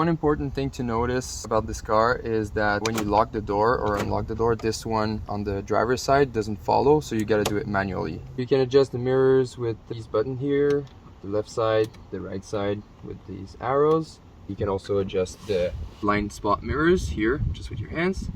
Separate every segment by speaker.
Speaker 1: one important thing to notice about this car is that when you lock the door or unlock the door, this one on the driver's side doesn't follow, so you got to do it manually. You can adjust the mirrors with these buttons here, the left side, the right side with these arrows. You can also adjust the blind spot mirrors here just with your hands.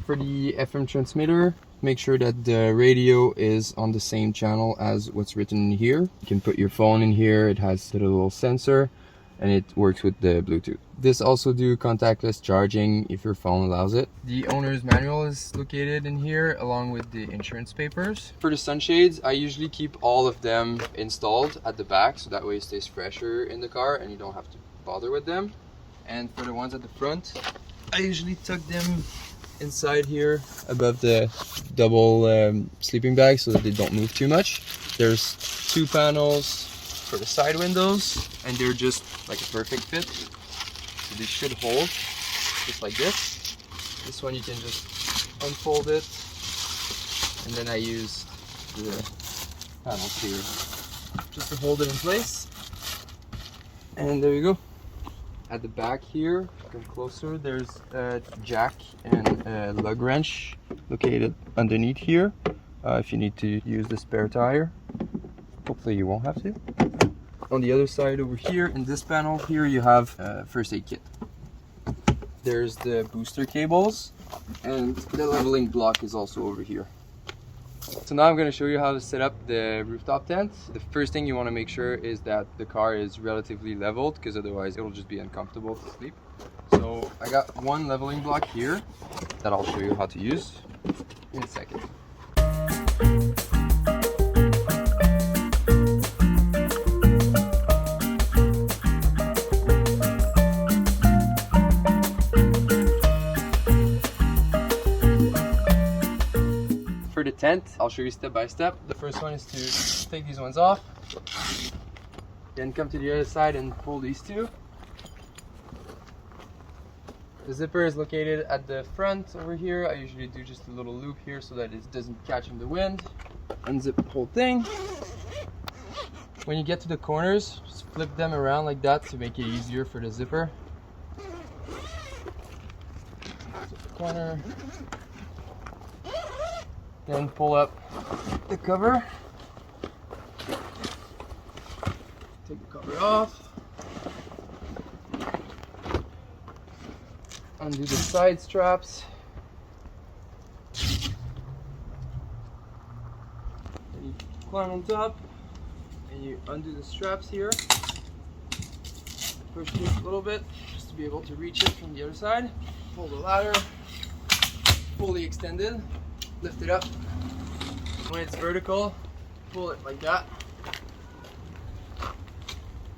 Speaker 1: For the FM transmitter, make sure that the radio is on the same channel as what's written in here. You can put your phone in here, it has a little sensor and it works with the Bluetooth. This also do contactless charging if your phone allows it. The owner's manual is located in here along with the insurance papers. For the sunshades, I usually keep all of them installed at the back so that way it stays fresher in the car and you don't have to bother with them. And for the ones at the front, I usually tuck them inside here above the double sleeping bag so that they don't move too much. There's 2 panels for the side windows and they're just like a perfect fit. So they should hold just like this. This one you can just unfold it and then I use the panels here just to hold it in place. And there you go. At the back here, come closer, there's a jack and a lug wrench located underneath here if you need to use the spare tire. Hopefully you won't have to. On the other side over here, in this panel here, you have a first aid kit. There's the booster cables and the leveling block is also over here. So now I'm going to show you how to set up the rooftop tent. The first thing you want to make sure is that the car is relatively leveled because otherwise it'll just be uncomfortable to sleep. So I got one leveling block here that I'll show you how to use in a second. For the tent, I'll show you step by step. The first one is to take these ones off, then come to the other side and pull these two. The zipper is located at the front over here. I usually do just a little loop here so that it doesn't catch in the wind. Unzip the whole thing. When you get to the corners, just flip them around like that to make it easier for the zipper. Zip the corner. Then pull up the cover. Take the cover off. Undo the side straps. Then you climb on top and you undo the straps here. Push this a little bit just to be able to reach it from the other side. Pull the ladder fully extended. Lift it up. When it's vertical, pull it like that.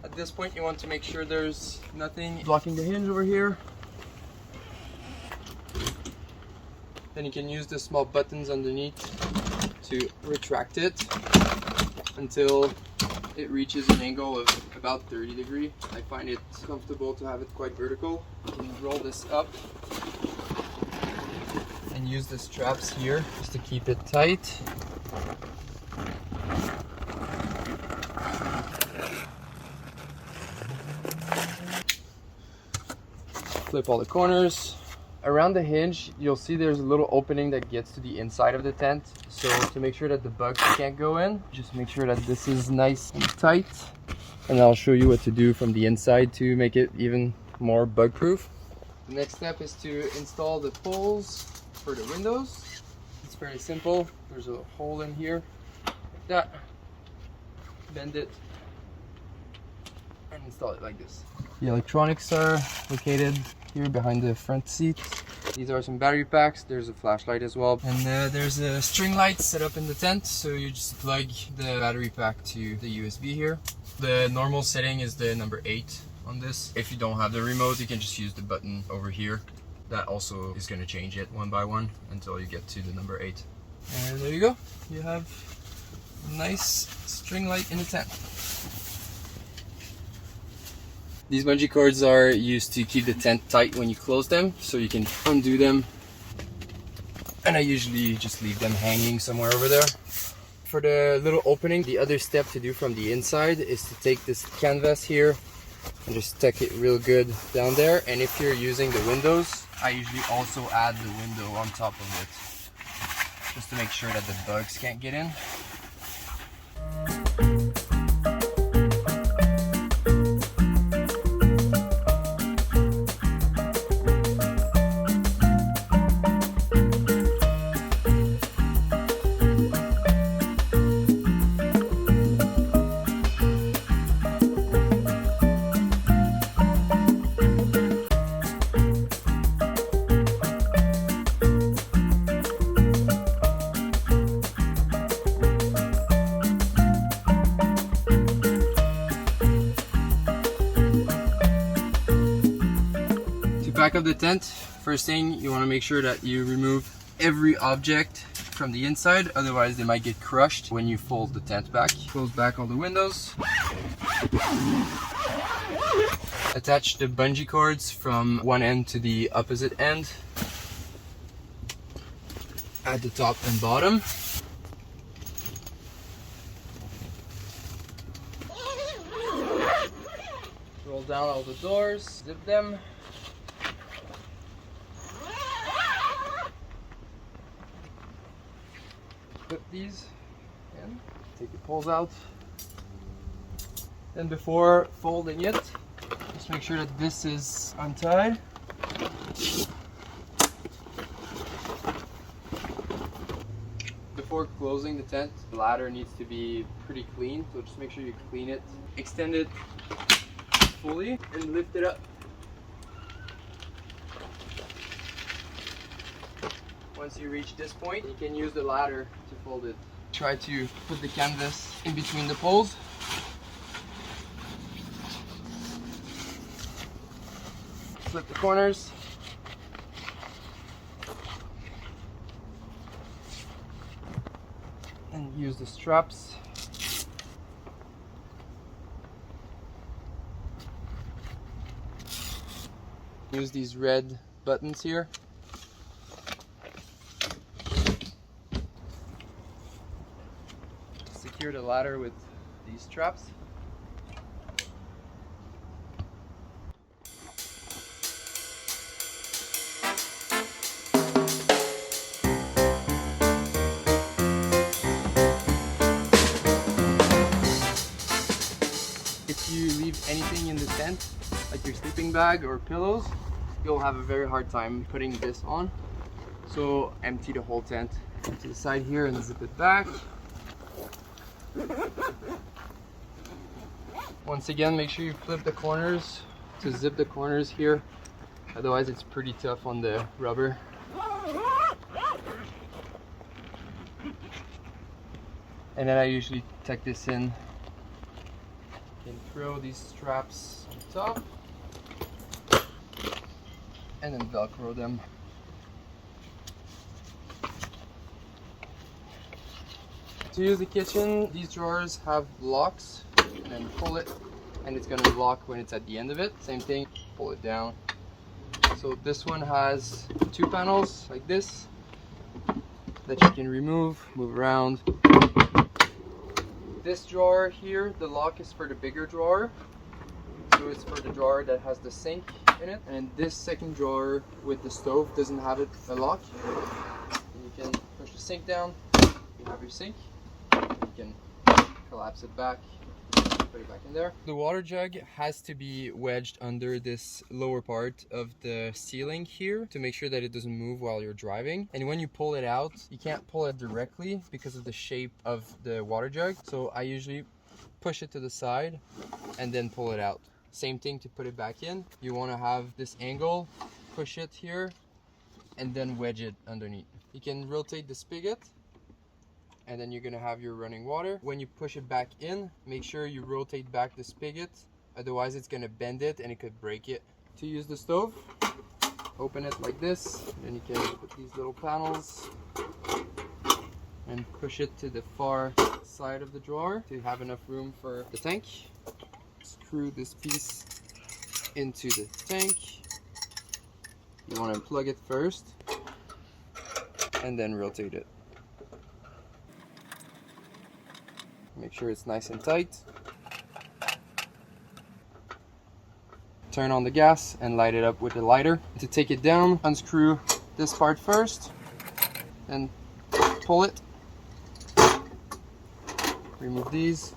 Speaker 1: At this point you want to make sure there's nothing blocking the hinge over here. Then you can use the small buttons underneath to retract it until it reaches an angle of about 30 degrees. I find it comfortable to have it quite vertical. You can roll this up and use the straps here just to keep it tight. Flip all the corners. Around the hinge, you'll see there's a little opening that gets to the inside of the tent. So to make sure that the bugs can't go in, just make sure that this is nice and tight. And I'll show you what to do from the inside to make it even more bug proof. The next step is to install the poles for the windows. It's very simple. There's a hole in here like that. Bend it and install it like this. The electronics are located here behind the front seat. These are some battery packs. There's a flashlight as well, and there's a string light set up in the tent, so you just plug the battery pack to the USB here. The normal setting is the number 8 on this. If you don't have the remote, you can just use the button over here. That also is going to change it one by one until you get to the number 8. And there you go. You have a nice string light in the tent. These bungee cords are used to keep the tent tight when you close them, so you can undo them. And I usually just leave them hanging somewhere over there. For the little opening, the other step to do from the inside is to take this canvas here And just tuck it real good down there. And if you're using the windows, I usually also add the window on top of it, just to make sure that the bugs can't get in. Back of the tent, first thing you want to make sure that you remove every object from the inside, otherwise they might get crushed when you fold the tent back. Close back all the windows. Attach the bungee cords from one end to the opposite end at the top and bottom. Roll down all the doors, zip them. Put these in, take the poles out. Then before folding it, just make sure that this is untied. Before closing the tent, the ladder needs to be pretty clean, so just make sure you clean it. Extend it fully and lift it up. Once you reach this point, you can use the ladder to fold it. Try to put the canvas in between the poles. Flip the corners. And use the straps. Use these red buttons here. Secure the ladder with these straps. If you leave anything in the tent, like your sleeping bag or pillows, you'll have a very hard time putting this on. So empty the whole tent to the side here and zip it back. Once again, make sure you flip the corners to zip the corners here, otherwise it's pretty tough on the rubber. And then I usually tuck this in and throw these straps on top and then velcro them. To use the kitchen, these drawers have locks, and then pull it and it's going to lock when it's at the end of it. Same thing, pull it down. So this one has two panels like this that you can remove, move around. This drawer here, the lock is for the bigger drawer, so it's for the drawer that has the sink in it. And this second drawer with the stove doesn't have a lock. And you can push the sink down, you have your sink. You can collapse it back, put it back in there. The water jug has to be wedged under this lower part of the ceiling here to make sure that it doesn't move while you're driving. And when you pull it out, you can't pull it directly because of the shape of the water jug. So I usually push it to the side and then pull it out. Same thing to put it back in. You want to have this angle, push it here, and then wedge it underneath. You can rotate the spigot, and then you're gonna have your running water. When you push it back in, make sure you rotate back the spigot, otherwise it's gonna bend it and it could break it. To use the stove, open it like this, and you can put these little panels and push it to the far side of the drawer to have enough room for the tank. Screw this piece into the tank. You want to plug it first and then rotate it. Make sure it's nice and tight. turn on the gas and light it up with the lighter. To take it down, unscrew this part first and pull it. Remove these.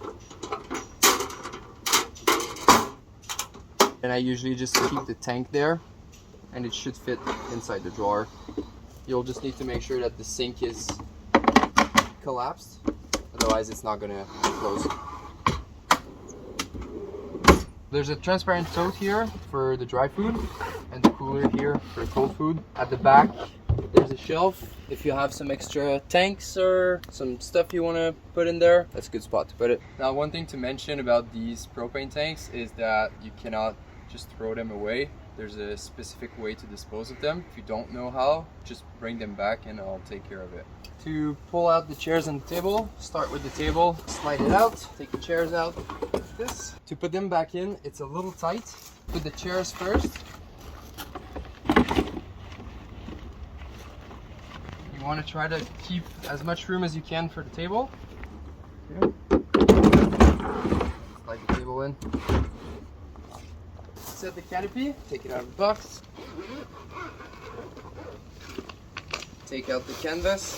Speaker 1: And I usually just keep the tank there, and it should fit inside the drawer. You'll just need to make sure that the sink is collapsed, otherwise it's not gonna close. There's a transparent tote here for the dry food and the cooler here for cold food. At the back there's a shelf. If you have some extra tanks or some stuff you want to put in there, that's a good spot to put it. Now, one thing to mention about these propane tanks is that you cannot just throw them away. There's a specific way to dispose of them. If you don't know how, just bring them back and I'll take care of it. To pull out the chairs and the table, start with the table, slide it out, take the chairs out like this. To put them back in, it's a little tight. Put the chairs first. You want to try to keep as much room as you can for the table. Okay. Slide the table in. Set the canopy, take it out of the box. Take out the canvas.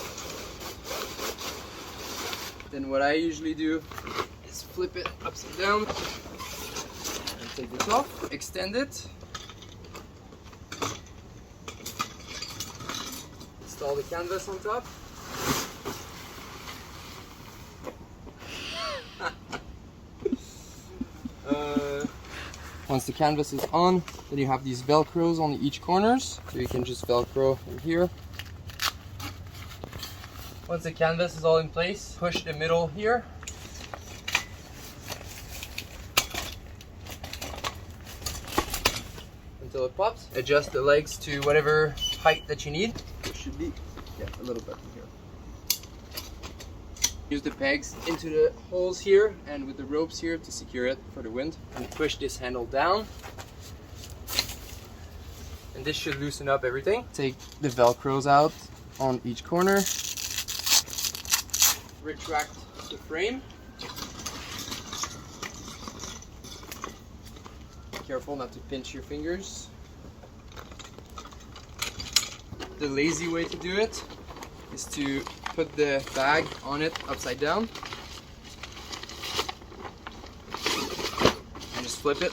Speaker 1: Then what I usually do is flip it upside down and take this off. Extend it. Install the canvas on top. Once the canvas is on, then you have these velcros on each corners, so you can just velcro in here. Once the canvas is all in place, push the middle here. Until it pops. Adjust the legs to whatever height that you need. It should be a little bit here. Use the pegs into the holes here and with the ropes here to secure it for the wind. And push this handle down. And this should loosen up everything. Take the velcros out on each corner. Retract the frame. Careful not to pinch your fingers. The lazy way to do it is to put the bag on it upside down and just flip it.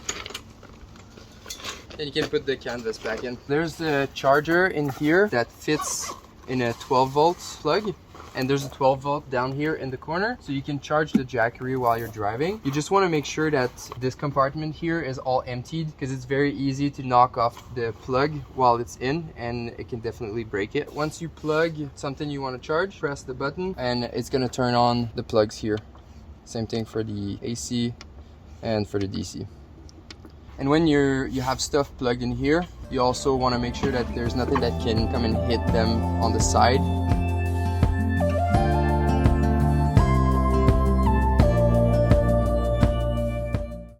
Speaker 1: Then you can put the canvas back in. There's the charger in here that fits in a 12-volt plug. And there's a 12-volt down here in the corner, so you can charge the Jackery while you're driving. You just want to make sure that this compartment here is all emptied, because it's very easy to knock off the plug while it's in, and it can definitely break it. Once you plug something you want to charge, press the button and it's going to turn on the plugs here. Same thing for the AC and for the DC. And when you have stuff plugged in here, you also want to make sure that there's nothing that can come and hit them on the side.